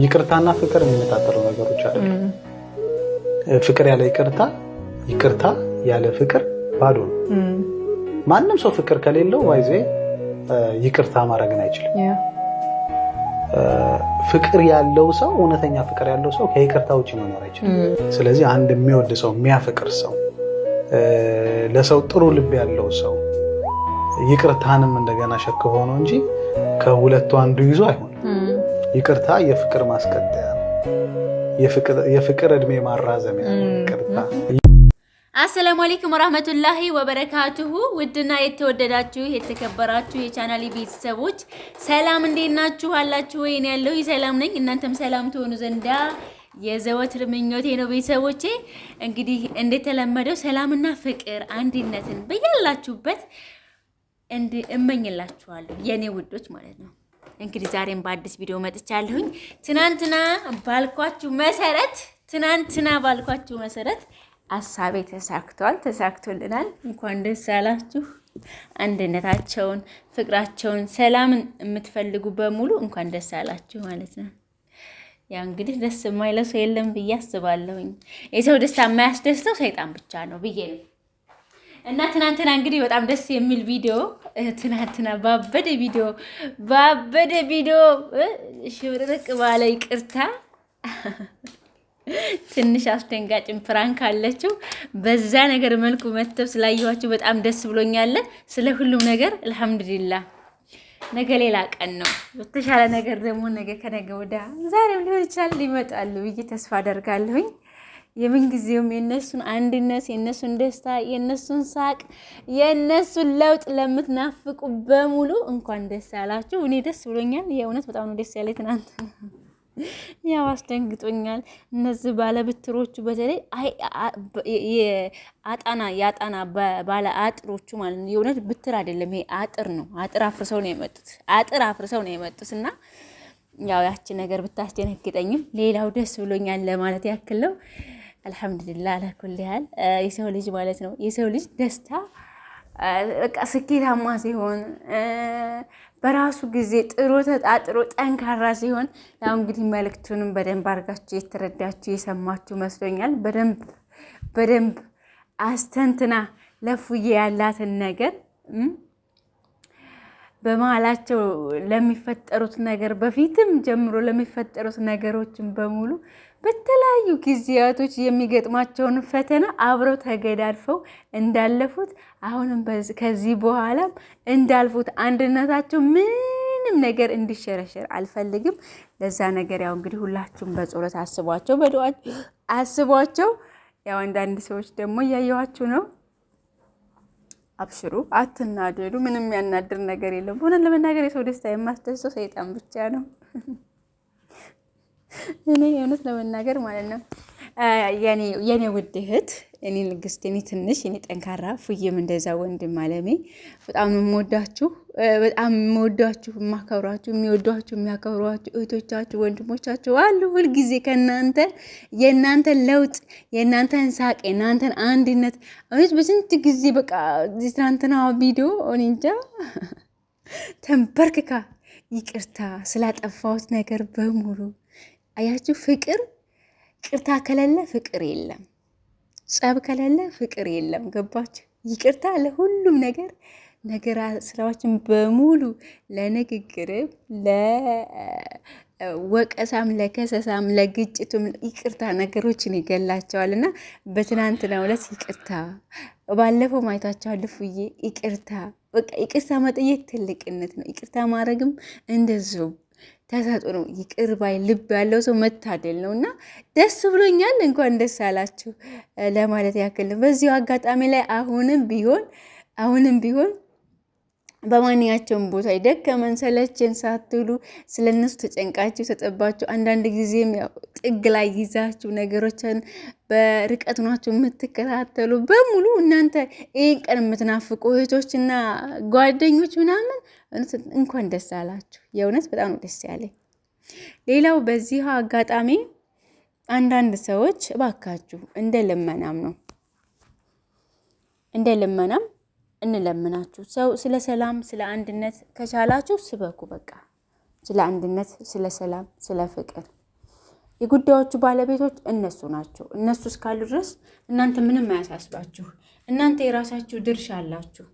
ይቅርታና ፍቅር የሚመጣጠሩ ነገሮች አይደሉም። ፍቅር ያለ ይቅርታ፣ ይቅርታ ያለ ፍቅር ባዶ ነው። ማንም ሰው ፍቅር ከሌለው ባይዜ ይቅርታ ማድረግን አይችልም። ፍቅር ያለው ሰው እውነተኛ ፍቅር ያለው ሰው ከይቅርታ ውጪ መኖር አይችልም። ስለዚህ አንድ የሚወድ ሰው የሚያፈቅር ሰው ለሰው ጥሩ ልብ ያለው ሰው ይቅርታንም እንደገና ሸክፎ ነው እንጂ ከሁለቱ አንዱ ይዞ አይሆንም። ይቅርታ የፍቅር ማስቀጠያ ነው። የፍቅር እድሜ ማራዘሚያ ነው ይቅርታ። አሰላሙ አለይኩም ወራህመቱላሂ ወበረካቱሁ። ውድና የተወደዳችሁ የተከበራችሁ የቻናሌ ቤተሰቦች ሰላም እንዴት ናችሁ? አላችሁ ወይ? እኔ ያለሁ ሰላም ነኝ። እናንተም ሰላም ትሆኑ ዘንዳ የዘወትር ምኞቴ ነው። ቤተሰቦቼ እንግዲህ እንደተለመደው ሰላምና ፍቅር አንድነትን በያላችሁበት እመኝላችኋለሁ የኔ ውዶች ማለት ነው። እንግዲህ ዛሬም በአዲስ ቪዲዮ መጥቻለሁኝ። ትናንትና ባልኳችሁ መሰረት አሳቤ ተሳክቶልናል። እንኳን ደስ አላችሁ። አንድነታቸውን፣ ፍቅራቸውን፣ ሰላምን የምትፈልጉ በሙሉ እንኳን ደስ አላችሁ ማለት ነው። ያ እንግዲህ ደስ የማይለው ሰው የለም ብዬ አስባለሁኝ። የሰው ደስታ የማያስደስተው ሰይጣን ብቻ ነው ብዬ ነው። እና ትናንትና እንግዲህ በጣም ደስ የሚል ቪዲዮ ትናንትና ባበደ ቪዲዮ ሽብርቅ ባለ ይቅርታ ትንሽ አስደንጋጭም ፕራንክ አለችው። በዛ ነገር መልኩ መተው ስላየኋችሁ በጣም ደስ ብሎኛል። ስለ ሁሉም ነገር አልሐምዱሊላህ። ነገ ሌላ ቀን ነው። በተሻለ ነገር ደግሞ ነገ ከነገ ወዲያ ዛሬም ሊሆን ይችላል ሊመጣሉ ብዬ ተስፋ አደርጋለሁኝ። የምን ጊዜውም የነሱን አንድነት፣ የነሱን ደስታ፣ የነሱን ሳቅ፣ የነሱን ለውጥ ለምትናፍቁ በሙሉ እንኳን ደስ ያላችሁ። እኔ ደስ ብሎኛል። የእውነት በጣም ነው ደስ ያለኝ። ትናንት ያው አስደንግጦኛል። እነዚህ ባለብትሮቹ በተለይ ያጣና ባለ አጥሮቹ ማለት ነው። የእውነት ብትር አይደለም ይሄ አጥር ነው። አጥር አፍርሰው ነው የመጡት እና ያው ያቺ ነገር ብታስደነግጠኝም ሌላው ደስ ብሎኛል ለማለት ያክል ነው። አልሐምዱሊላህ አላኩል ያህል የሰው ልጅ ማለት ነው። የሰው ልጅ ደስታ በቃ ስኬታማ ሲሆን በራሱ ጊዜ ጥሩ ተጣጥሮ ጠንካራ ሲሆን ያው እንግዲህ መልእክቱንም በደንብ አድርጋችሁ የተረዳችሁ የሰማችሁ መስሎኛል። በደንብ አስተንትና ለፉዬ ያላትን ነገር በመሀላቸው ለሚፈጠሩት ነገር በፊትም ጀምሮ ለሚፈጠሩት ነገሮችን በሙሉ በተለያዩ ጊዜያቶች የሚገጥማቸውን ፈተና አብረው ተገዳድፈው እንዳለፉት አሁንም ከዚህ በኋላም እንዳልፉት አንድነታቸው ምንም ነገር እንዲሸረሸር አልፈልግም። ለዛ ነገር ያው እንግዲህ ሁላችሁም በጸሎት አስቧቸው፣ በዱዓ አስቧቸው። ያው አንዳንድ ሰዎች ደግሞ እያየኋችሁ ነው። አብሽሩ፣ አትናደዱ። ምንም ያናድር ነገር የለም። ሆነ ለመናገር የሰው ደስታ የማስደስተው ሰይጣን ብቻ ነው። እኔ የእውነት ለመናገር ማለት ነው የኔ ውድ እህት፣ እኔ ንግስት፣ እኔ ትንሽ፣ እኔ ጠንካራ፣ ፉዬም እንደዛ ወንድም አለሜ በጣም የምወዳችሁ የማከብሯችሁ፣ የሚወዷችሁ የሚያከብሯችሁ እህቶቻችሁ ወንድሞቻችሁ አሉ። ሁልጊዜ ከእናንተ የእናንተን ለውጥ የእናንተን ሳቅ የእናንተን አንድነት እውነት በስንት ጊዜ በቃ ትናንትና ቪዲዮ እኔ እንጃ ተንበርክካ ይቅርታ ስላጠፋሁት ነገር በሙሉ አያችሁ። ፍቅር ይቅርታ ከሌለ ፍቅር የለም። ጸብ ከሌለ ፍቅር የለም። ገባችሁ? ይቅርታ ለሁሉም ነገር ስራዎችን በሙሉ ለንግግርም፣ ለወቀሳም፣ ለከሰሳም፣ ለግጭቱም ይቅርታ ነገሮችን ይገላቸዋል። እና በትናንትናው ዕለት ይቅርታ፣ ባለፈው ማየታቸዋል ፉዬ ይቅርታ። በቃ ይቅርታ መጠየቅ ትልቅነት ነው። ይቅርታ ማድረግም እንደዚሁ ተሰጡ ነው። ይቅር ባይ ልብ ያለው ሰው መታደል ነው። እና ደስ ብሎኛል። እንኳን ደስ አላችሁ ለማለት ያክል ነው። በዚሁ አጋጣሚ ላይ አሁንም ቢሆን በማንኛቸውም ቦታ ደከመን ሰለቸን ሳትሉ ስለነሱ ተጨንቃችሁ ተጠባችሁ፣ አንዳንድ ጊዜም ያው ጥግ ላይ ይዛችሁ ነገሮችን በርቀት ሆናችሁ የምትከታተሉ በሙሉ እናንተ ይሄን ቀን የምትናፍቁ እህቶችና ጓደኞች ምናምን እንኳን ደስ አላችሁ። የእውነት በጣም ነው ደስ ያለኝ። ሌላው በዚህ አጋጣሚ አንዳንድ ሰዎች እባካችሁ እንደ ልመናም እንለምናችሁ ሰው ስለ ሰላም ስለ አንድነት ከቻላችሁ ስበኩ። በቃ ስለ አንድነት፣ ስለ ሰላም፣ ስለ ፍቅር የጉዳዮቹ ባለቤቶች እነሱ ናቸው። እነሱ እስካሉ ድረስ እናንተ ምንም አያሳስባችሁ። እናንተ የራሳችሁ ድርሻ አላችሁ።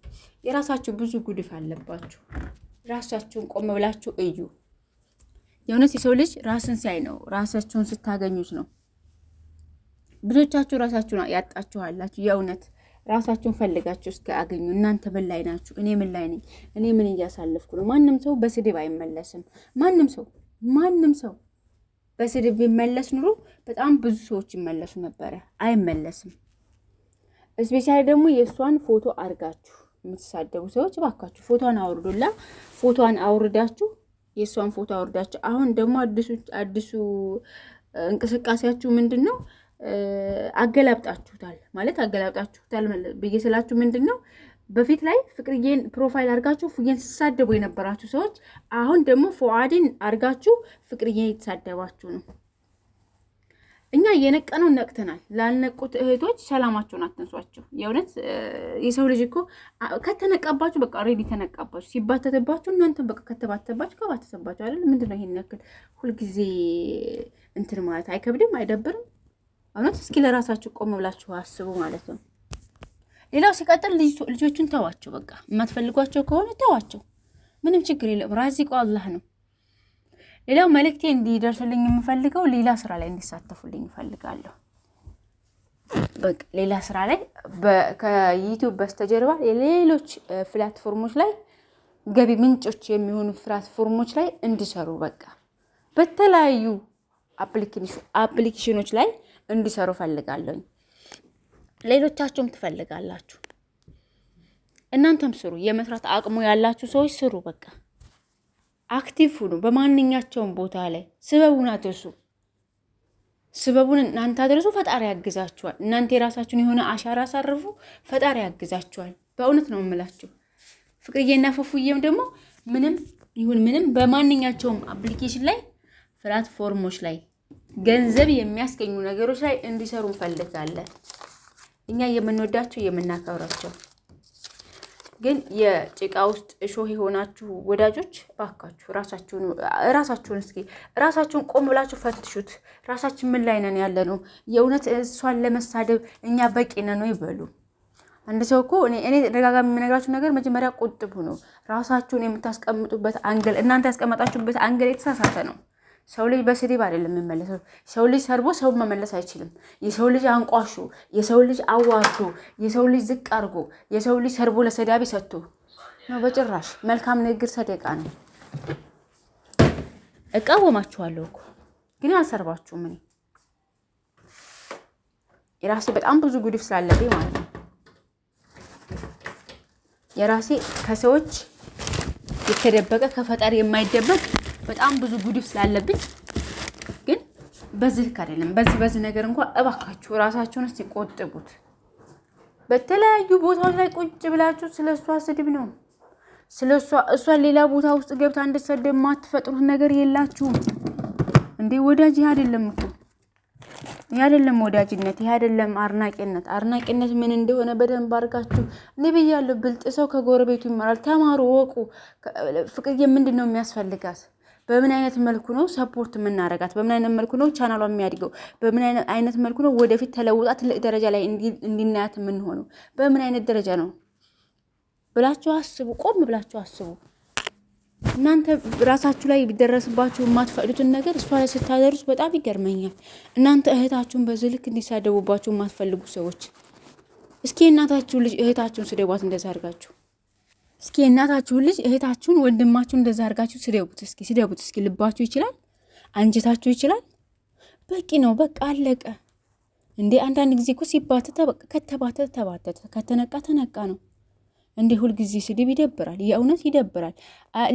የራሳችሁ ብዙ ጉድፍ አለባችሁ። ራሳችሁን ቆም ብላችሁ እዩ። የእውነት የሰው ልጅ ራስን ሲያይ ነው፣ ራሳችሁን ስታገኙት ነው። ብዙዎቻችሁ ራሳችሁን ያጣችኋላችሁ። የእውነት ራሳችሁን ፈልጋችሁ እስከ አገኙ። እናንተ ምን ላይ ናችሁ? እኔ ምን ላይ ነኝ? እኔ ምን እያሳለፍኩ ነው? ማንም ሰው በስድብ አይመለስም። ማንም ሰው በስድብ ቢመለስ ኑሮ በጣም ብዙ ሰዎች ይመለሱ ነበረ። አይመለስም። እስፔሻሊ ደግሞ የእሷን ፎቶ አርጋችሁ የምትሳደቡ ሰዎች እባካችሁ ፎቶን አውርዱላ። ፎቶን አውርዳችሁ የእሷን ፎቶ አውርዳችሁ። አሁን ደግሞ አዲሱ እንቅስቃሴያችሁ ምንድን ነው? አገላብጣችሁታል ብዬ ስላችሁ ምንድን ነው? በፊት ላይ ፍቅርዬን ፕሮፋይል አርጋችሁ ፍቅርዬን ሲሳደቡ የነበራችሁ ሰዎች አሁን ደግሞ ፉአድን አርጋችሁ ፍቅርዬን የተሳደባችሁ ነው። እኛ የነቀነው ነቅተናል። ላልነቁት እህቶች ሰላማቸውን አትንሷቸው። የእውነት የሰው ልጅ እኮ ከተነቃባችሁ በቃ ሬዲ ተነቃባችሁ። ሲባተተባችሁ እናንተም በቃ ከባተተባችሁ አይደል? ምንድነው ይሄን ያክል ሁልጊዜ እንትን ማለት አይከብድም? አይደብርም? እውነት እስኪ ለራሳችሁ ቆም ብላችሁ አስቡ ማለት ነው። ሌላው ሲቀጥል ልጆቹን ተዋቸው። በቃ የማትፈልጓቸው ከሆነ ተዋቸው። ምንም ችግር የለም። ራዚቁ አላህ ነው። ሌላው መልእክቴ እንዲደርስልኝ የምፈልገው ሌላ ስራ ላይ እንዲሳተፉልኝ እፈልጋለሁ። በቃ ሌላ ስራ ላይ ከዩቲዩብ በስተጀርባ የሌሎች ፕላትፎርሞች ላይ ገቢ ምንጮች የሚሆኑ ፕላትፎርሞች ላይ እንዲሰሩ በቃ በተለያዩ አፕሊኬሽኖች ላይ እንዲሰሩ ፈልጋለሁ። ሌሎቻችሁም ትፈልጋላችሁ። እናንተም ስሩ። የመስራት አቅሙ ያላችሁ ሰዎች ስሩ። በቃ አክቲቭ ሁኑ። በማንኛቸውም ቦታ ላይ ስበቡን አድርሱ። ስበቡን እናንተ አድርሱ። ፈጣሪ ያግዛችኋል። እናንተ የራሳችሁን የሆነ አሻራ አሳርፉ። ፈጣሪ ያግዛችኋል። በእውነት ነው የምላችሁ። ፍቅርዬና ፉፉዬም ደግሞ ምንም በማንኛቸውም አፕሊኬሽን ላይ ፕላትፎርሞች ላይ ገንዘብ የሚያስገኙ ነገሮች ላይ እንዲሰሩ እንፈልጋለን። እኛ የምንወዳቸው የምናከብራቸው። ግን የጭቃ ውስጥ እሾህ የሆናችሁ ወዳጆች ባካችሁ ራሳችሁን እስኪ ራሳችሁን ቆም ብላችሁ ፈትሹት። ራሳችን ምን ላይ ነን ያለ ነው? የእውነት እሷን ለመሳደብ እኛ በቂ ነን ነው ይበሉ። አንድ ሰው እኮ እኔ ደጋጋሚ የምነግራችሁ ነገር መጀመሪያ ቁጥብ ሁኑ። ራሳችሁን የምታስቀምጡበት አንግል፣ እናንተ ያስቀመጣችሁበት አንግል የተሳሳተ ነው። ሰው ልጅ በስድብ አይደለም የሚመለሰው። ሰው ልጅ ሰርቦ ሰው መመለስ አይችልም። የሰው ልጅ አንቋሹ፣ የሰው ልጅ አዋርዶ፣ የሰው ልጅ ዝቅ አድርጎ፣ የሰው ልጅ ሰርቦ ለሰዳቢ ሰጥቶ ነው በጭራሽ። መልካም ንግግር ሰደቃ ነው። እቃወማችኋለሁ እኮ ግን አልሰርባችሁም። እኔ የራሴ በጣም ብዙ ጉድፍ ስላለብኝ ማለት ነው። የራሴ ከሰዎች የተደበቀ ከፈጣሪ የማይደበቅ በጣም ብዙ ጉድፍ ስላለብኝ ግን በዚህ ልክ አይደለም። በዚህ ነገር እንኳን እባካችሁ ራሳችሁን እስቲ ቆጥቡት። በተለያዩ ቦታዎች ላይ ቁጭ ብላችሁ ስለሷ ስድብ ነው እሷ ሌላ ቦታ ውስጥ ገብታ እንድትሰደብ ማትፈጥሩት ነገር የላችሁም እንዴ? ወዳጅ ይሄ አይደለም እኮ ይሄ አይደለም ወዳጅነት፣ ይሄ አይደለም አድናቂነት ምን እንደሆነ በደንብ አድርጋችሁ ነብያለሁ። ብልጥ ሰው ከጎረቤቱ ይማራል። ተማሩ፣ ወቁ። ፍቅርዬ ምንድን ነው የሚያስፈልጋት? በምን አይነት መልኩ ነው ሰፖርት የምናረጋት? በምን አይነት መልኩ ነው ቻናሏ የሚያድገው? በምን አይነት መልኩ ነው ወደፊት ተለውጣ ትልቅ ደረጃ ላይ እንዲናያት የምንሆነው? በምን አይነት ደረጃ ነው ብላችሁ አስቡ። ቆም ብላችሁ አስቡ። እናንተ ራሳችሁ ላይ ቢደረስባችሁ የማትፈቅዱትን ነገር እሷ ላይ ስታደርሱ በጣም ይገርመኛል። እናንተ እህታችሁን በዚህ ልክ እንዲሳደቡባችሁ የማትፈልጉ ሰዎች እስኪ እናታችሁ ልጅ እህታችሁን ስደቧት እንደዛ አድርጋችሁ። እስኪ እናታችሁን ልጅ እህታችሁን ወንድማችሁን እንደዛ አድርጋችሁ ስደቡት እስኪ። ልባችሁ ይችላል? አንጀታችሁ ይችላል? በቂ ነው። በቃ አለቀ እንዴ። አንዳንድ ጊዜ እኮ ሲባተተ በቃ ከተባተተ ከተነቃ ተነቃ ነው እንዴ። ሁልጊዜ ስድብ ይደብራል፣ የእውነት ይደብራል።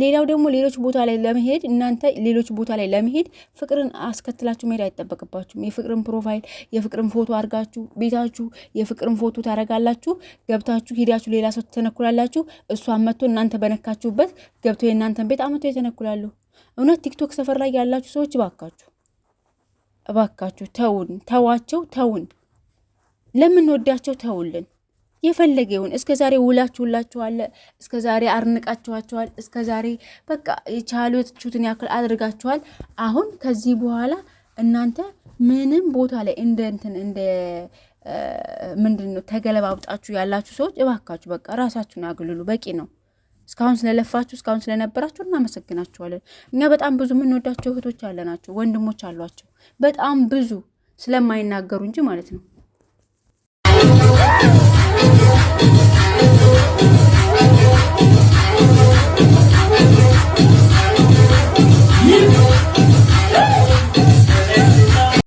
ሌላው ደግሞ ሌሎች ቦታ ላይ ለመሄድ እናንተ ሌሎች ቦታ ላይ ለመሄድ ፍቅርን አስከትላችሁ መሄድ አይጠበቅባችሁም። የፍቅርን ፕሮፋይል የፍቅርን ፎቶ አድርጋችሁ ቤታችሁ የፍቅርን ፎቶ ታረጋላችሁ። ገብታችሁ ሄዳችሁ ሌላ ሰው ተነኩላላችሁ። እሷን መጥቶ እናንተ በነካችሁበት ገብተው የእናንተን ቤት አመቶ የተነኩላሉ። እውነት ቲክቶክ ሰፈር ላይ ያላችሁ ሰዎች እባካችሁ ተውን። ለምን ወዳቸው ተውልን። የፈለገውን እስከዛሬ ውላችሁላችኋል፣ እስከዛሬ አርንቃችኋል፣ እስከዛሬ በቃ የቻሉትን ያክል አድርጋችኋል። አሁን ከዚህ በኋላ እናንተ ምንም ቦታ ላይ እንደ ምንድነው ተገለባብጣችሁ ያላችሁ ሰዎች እባካችሁ በቃ ራሳችሁን አግልሉ። በቂ ነው። እስካሁን ስለለፋችሁ እስካሁን ስለነበራችሁ እናመሰግናችኋለን። እኛ በጣም ብዙ የምንወዳቸው እህቶች አለናቸው፣ ወንድሞች አሏቸው፣ በጣም ብዙ ስለማይናገሩ እንጂ ማለት ነው።